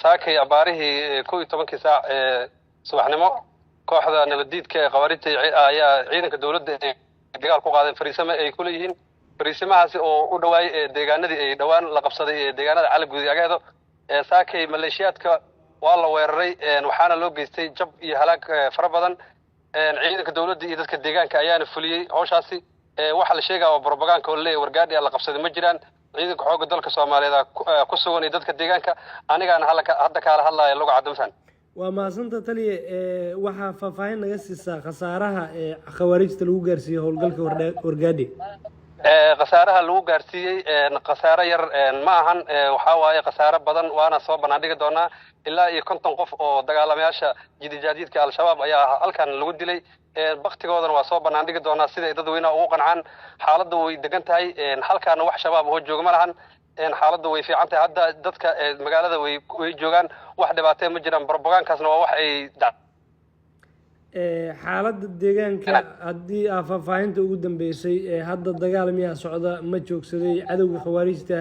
saakay abaarihii 11 saac subaxnimo kooxda nabadiidka ee qawaariidta ayaa ciidanka dawladda ay dagaal ku qaadeen fariisimo ay ku leeyihiin fariisimahaasi oo u dhawaay deegaanadii ay dhawaan la qabsaday deegaanada Cali Guudi agaado saakay maleeshiyaadka waa la weeraray waxaana loo geystay jab iyo halaag fara badan ciidanka dawladda iyo dadka deegaanka ayaana fuliyay hawshaasi waxa la sheegay oo propaganda oo leeyahay wargaadhi la qabsaday ma jiraan ciidanka xoogga dalka Soomaaliyeed ku sugan dadka deegaanka anigaana hadda kala hadlayo lugu cadamsan waa maasanta taliye waxa faahfaahin naga siisaa khasaaraha khawaarijta lagu gaarsiiyay howlgalka wargaadhi khasaaraha lagu gaarsiiyay khasaare yar ma ahan waxa waaye khasaare badan waana soo bandhigi doonaa ilaa iyo 50 qof oo dagaalamayaasha jidijaadidka al-shabaab ayaa halkan lagu dilay waqtigoodana waa soo bandhigi doonaa sida ay dadweynaha ugu qancaan xaaladdu way degan tahay halkaana wax shabaab oo jooga ma lahan xaaladdu way fiican tahay hadda dadka magaalada way joogaan wax dhibaato ma jiraan propagandkaasna waa wax ay xaaladda deegaanka haddii faahfaahinta ugu dambeysay hadda dagaal miyaa socda ma joogsaday cadowga khawaarijta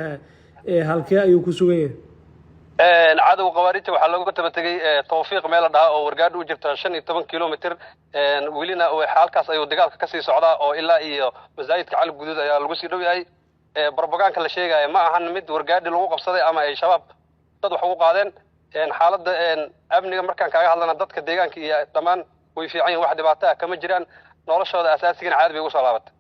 halkee ayuu ku sugan yahay cadowga khawaarijta waxaa looga tabatagay tawfiiq meel dhaha oo wargaadh u jirta 15 kilomitir welina halkaas ayuu dagaalka ka sii socdaa oo ilaa iyo masaajidka Cali Guduud ayaa lagu sii dhow yahay propaganda la sheegay ma ahan mid wargaadhi lagu qabsaday ama ay shabaab dad wax ugu qaadeen xaaladda amniga markaan kaaga hadlana dadka deegaanka iyo dhamaan way fiican yihiin wax dhibaato ah kama jiraan noloshooda asaasiga caadi bay ugu soo laabatay